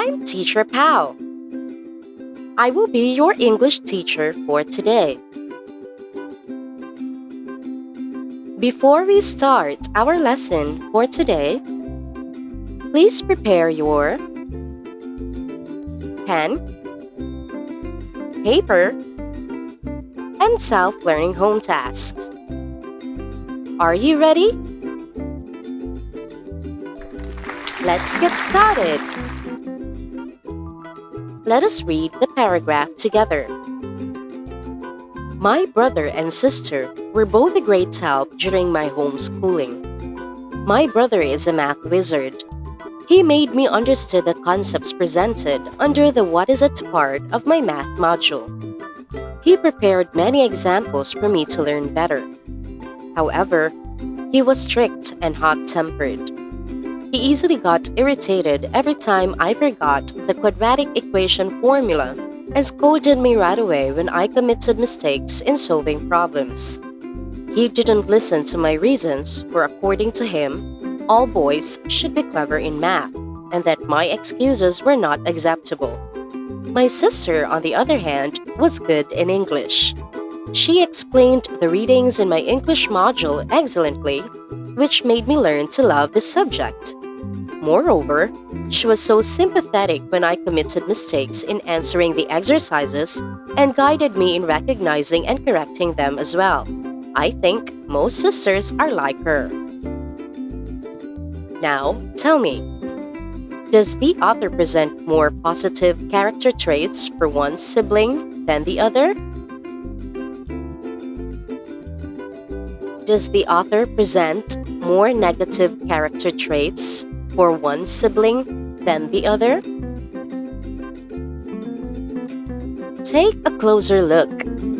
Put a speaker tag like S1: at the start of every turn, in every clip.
S1: I'm Teacher Pau. I will be your English teacher for today. Before we start our lesson for today, please prepare your pen, paper, and self-learning home tasks. Are you ready? Let's get started. Let us read the paragraph together. My brother and sister were both a great help during my homeschooling. My brother is a math wizard. He made me understand the concepts presented under the What is It part of my math module. He prepared many examples for me to learn better. However, he was strict and hot-tempered. He easily got irritated every time I forgot the quadratic equation formula and scolded me right away when I committed mistakes in solving problems. He didn't listen to my reasons for, according to him, all boys should be clever in math and that my excuses were not acceptable. My sister, on the other hand, was good in English. She explained the readings in my English module excellently, which made me learn to love the subject. Moreover, she was so sympathetic when I committed mistakes in answering the exercises and guided me in recognizing and correcting them as well. I think most sisters are like her. Now, tell me, does the author present more positive character traits for one sibling than the other? Does the author present more negative character traits for one sibling than the other? Take a closer look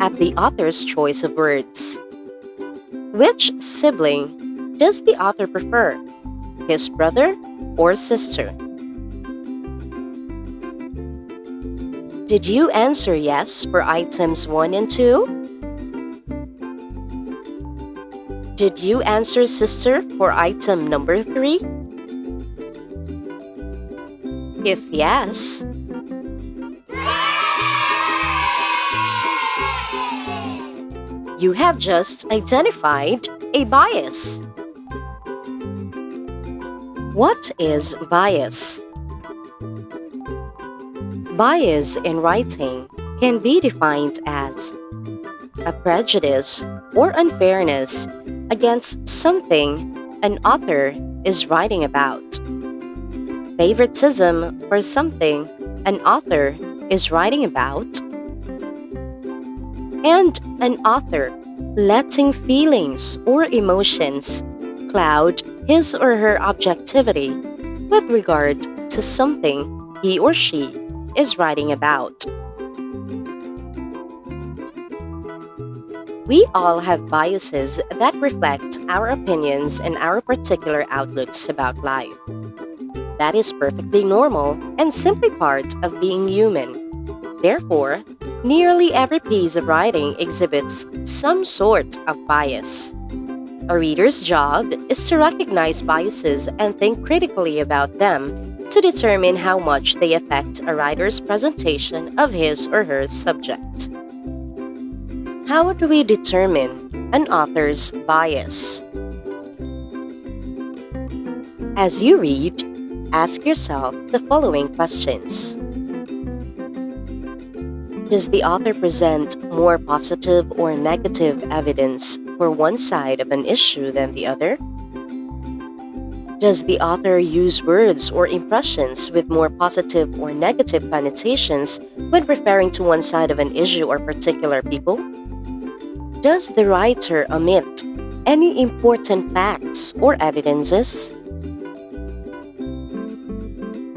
S1: at the author's choice of words. Which sibling does the author prefer? His brother or sister? Did you answer yes for items 1 and 2? Did you answer sister for item number 3? If yes, you have just identified a bias. What is bias? Bias in writing can be defined as a prejudice or unfairness against something an author is writing about. Favoritism for something an author is writing about, and an author letting feelings or emotions cloud his or her objectivity with regard to something he or she is writing about. We all have biases that reflect our opinions and our particular outlooks about life. That is perfectly normal and simply part of being human. Therefore, nearly every piece of writing exhibits some sort of bias. A reader's job is to recognize biases and think critically about them to determine how much they affect a writer's presentation of his or her subject. How do we determine an author's bias? As you read, ask yourself the following questions. Does the author present more positive or negative evidence for one side of an issue than the other? Does the author use words or impressions with more positive or negative connotations when referring to one side of an issue or particular people? Does the writer omit any important facts or evidences?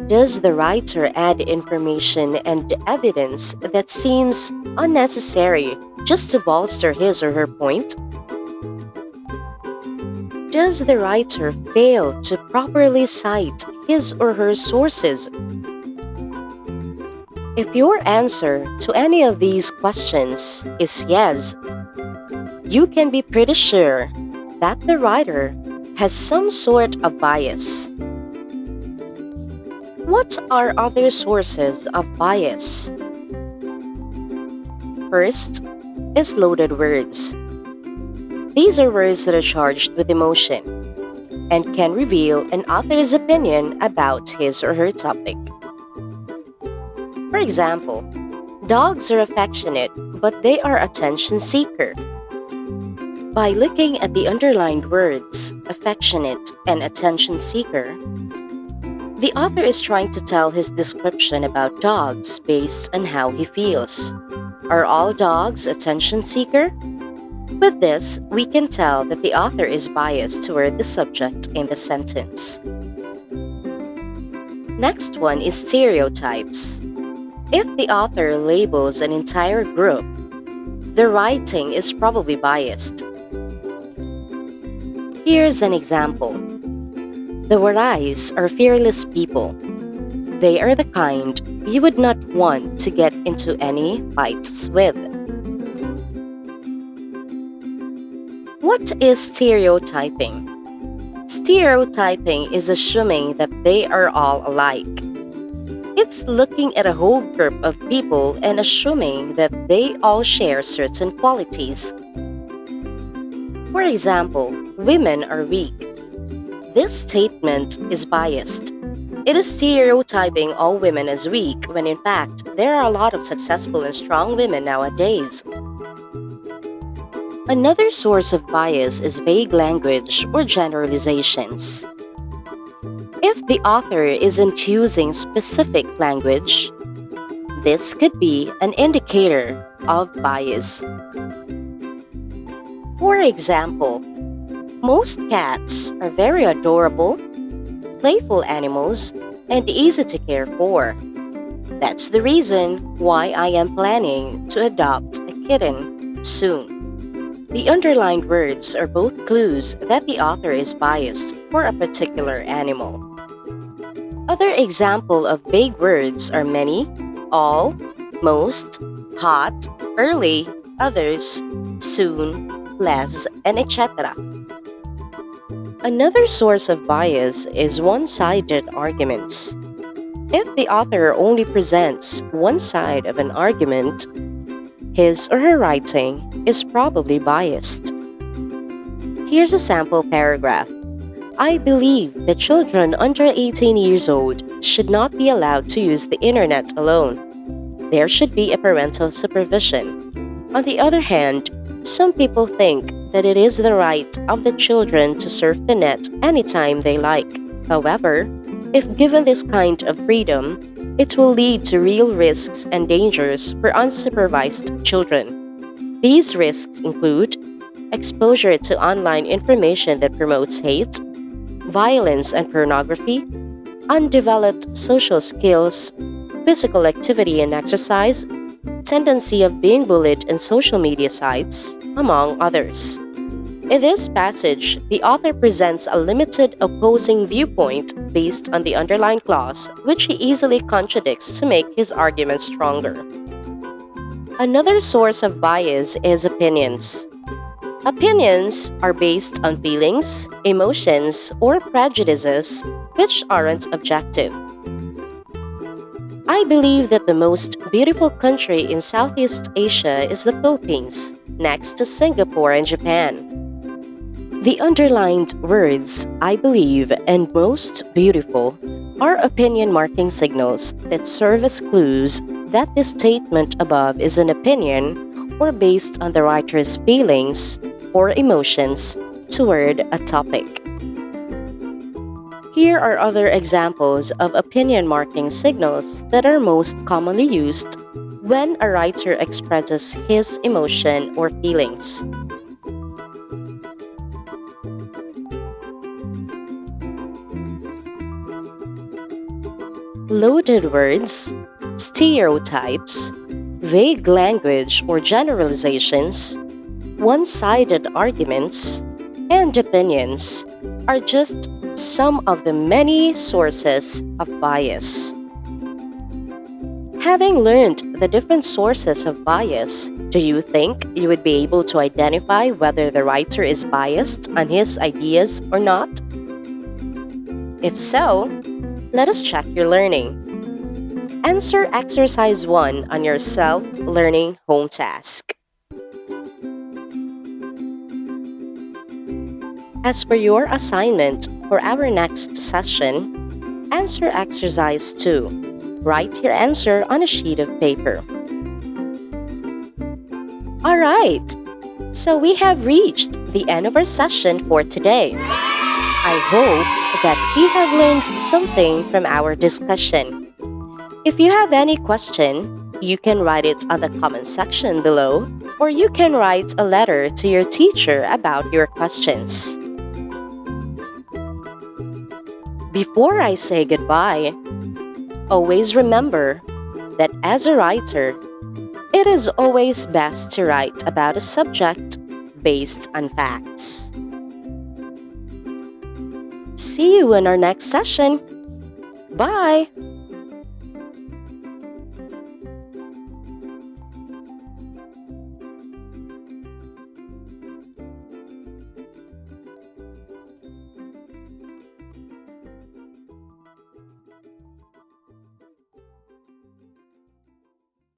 S1: Does the writer add information and evidence that seems unnecessary just to bolster his or her point? Does the writer fail to properly cite his or her sources? If your answer to any of these questions is yes, you can be pretty sure that the writer has some sort of bias. What are other sources of bias? First is loaded words. These are words that are charged with emotion and can reveal an author's opinion about his or her topic. For example, dogs are affectionate, but they are attention seeker. By looking at the underlined words, affectionate and attention seeker, the author is trying to tell his description about dogs based on how he feels. Are all dogs attention seeker? With this, we can tell that the author is biased toward the subject in the sentence. Next one is stereotypes. If the author labels an entire group, the writing is probably biased. Here's an example. The Warais are fearless people. They are the kind you would not want to get into any fights with. What is stereotyping? Stereotyping is assuming that they are all alike. It's looking at a whole group of people and assuming that they all share certain qualities. For example, women are weak. This statement is biased. It is stereotyping all women as weak when in fact there are a lot of successful and strong women nowadays. Another source of bias is vague language or generalizations. If the author isn't using specific language, this could be an indicator of bias. For example, most cats are very adorable, playful animals, and easy to care for. That's the reason why I am planning to adopt a kitten soon. The underlined words are both clues that the author is biased for a particular animal. Other examples of vague words are many, all, most, hot, early, others, soon, less, and etc. Another source of bias is one-sided arguments. If the author only presents one side of an argument, his or her writing is probably biased. Here's a sample paragraph. I believe that children under 18 years old should not be allowed to use the internet alone. There should be a parental supervision. On the other hand, some people think that it is the right of the children to surf the net anytime they like. However, if given this kind of freedom, it will lead to real risks and dangers for unsupervised children. These risks include exposure to online information that promotes hate, violence and pornography, undeveloped social skills, physical activity and exercise, tendency of being bullied in social media sites, among others. In this passage, the author presents a limited opposing viewpoint based on the underlined clause, which he easily contradicts to make his argument stronger. Another source of bias is opinions. Opinions are based on feelings, emotions, or prejudices which aren't objective. I believe that the most beautiful country in Southeast Asia is the Philippines, next to Singapore and Japan. The underlined words, I believe, and most beautiful are opinion marking signals that serve as clues that the statement above is an opinion or based on the writer's feelings or emotions toward a topic. Here are other examples of opinion marking signals that are most commonly used when a writer expresses his emotion or feelings. Loaded words, stereotypes, vague language or generalizations, one-sided arguments, and opinions are just some of the many sources of bias. Having learned the different sources of bias, do you think you would be able to identify whether the writer is biased on his ideas or not? If so, Let us check your learning. Answer exercise 1 on your self-learning home task. As for your assignment for our next session, answer exercise 2. Write your answer on a sheet of paper. Alright, so we have reached the end of our session for today. I hope that you have learned something from our discussion. If you have any question, you can write it on the comment section below, or you can write a letter to your teacher about your questions. Before I say goodbye, always remember that as a writer, it is always best to write about a subject based on facts. See you in our next session. Bye!